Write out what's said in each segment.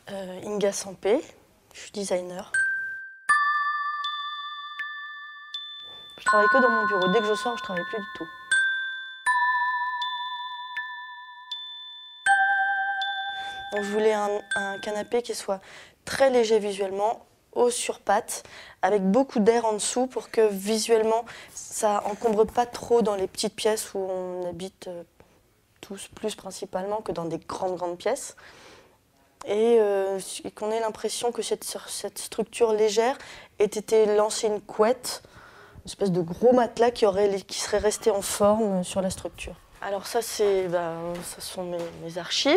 Inga Sampé, je suis designer. Je travaille que dans mon bureau. Dès que je sors, je travaille plus du tout. Donc, je voulais un canapé qui soit très léger visuellement, haut sur pattes, avec beaucoup d'air en dessous pour que visuellement, ça encombre pas trop dans les petites pièces où on habite tous plus principalement que dans des grandes pièces. Et qu'on ait l'impression que cette structure légère ait été l'ancienne couette, une espèce de gros matelas qui serait resté en forme sur la structure. Alors ça, ça sont mes archives,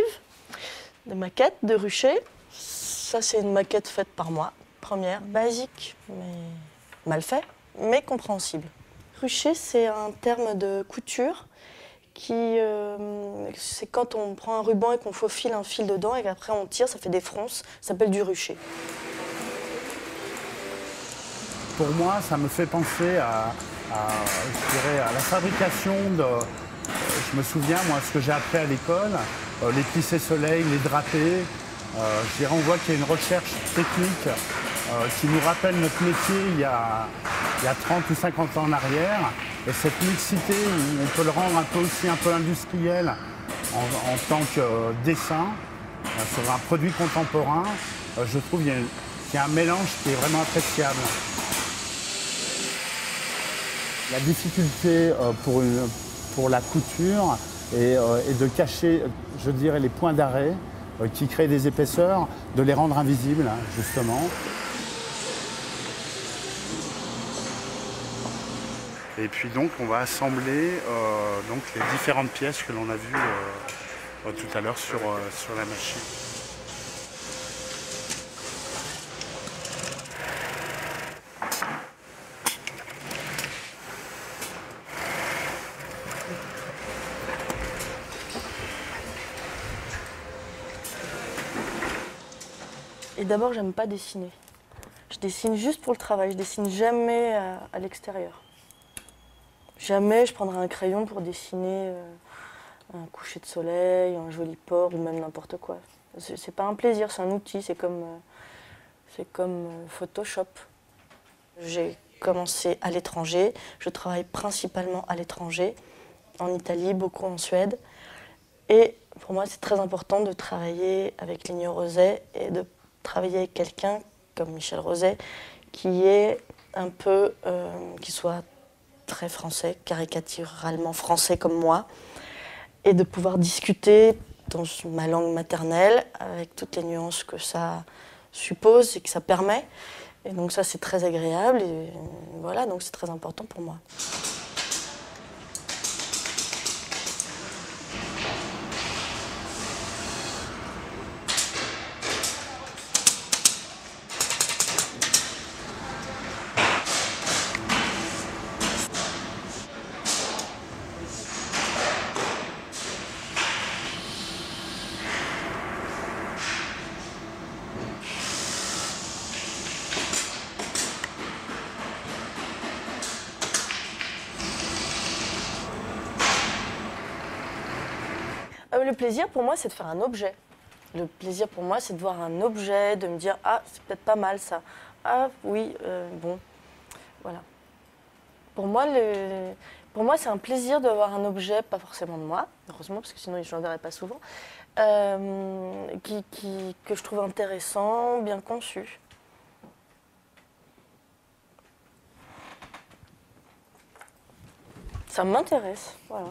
des maquettes de ruchers. Ça, c'est une maquette faite par moi, première, basique, mais mal fait, mais compréhensible. Rucher, c'est un terme de couture c'est quand on prend un ruban et qu'on faufile un fil dedans et qu'après on tire, ça fait des fronces, ça s'appelle du rucher. Pour moi, ça me fait penser je dirais, à la fabrication de... Je me souviens, moi, ce que j'ai appris à l'école, les plissés soleil, les drapés. Je dirais, on voit qu'il y a une recherche technique qui nous rappelle notre métier il y a 30 ou 50 ans en arrière. Et cette mixité, on peut le rendre un peu industriel en tant que dessin sur un produit contemporain. Je trouve qu'il y a un mélange qui est vraiment appréciable. La difficulté pour la couture est de cacher, je dirais, les points d'arrêt qui créent des épaisseurs, de les rendre invisibles, justement. Et puis donc, on va assembler donc les différentes pièces que l'on a vues tout à l'heure sur la machine. Et d'abord, j'aime pas dessiner. Je dessine juste pour le travail, je dessine jamais à l'extérieur. Jamais je prendrai un crayon pour dessiner un coucher de soleil, un joli port ou même n'importe quoi. C'est pas un plaisir, c'est un outil, c'est comme Photoshop. J'ai commencé à l'étranger, je travaille principalement à l'étranger, en Italie, beaucoup en Suède. Et pour moi, c'est très important de travailler avec Ligne Roset et de travailler avec quelqu'un comme Michel Roset qui est qui soit très français, caricaturalement français comme moi, et de pouvoir discuter dans ma langue maternelle avec toutes les nuances que ça suppose et que ça permet. Et donc ça, c'est très agréable et voilà, donc c'est très important pour moi. Le plaisir pour moi, c'est de faire un objet. Le plaisir pour moi, c'est de voir un objet, de me dire « Ah, c'est peut-être pas mal ça. Ah oui, bon. » Voilà. Pour moi, c'est un plaisir de voir un objet, pas forcément de moi, heureusement, parce que sinon je n'en verrais pas souvent, que je trouve intéressant, bien conçu. Ça m'intéresse, voilà.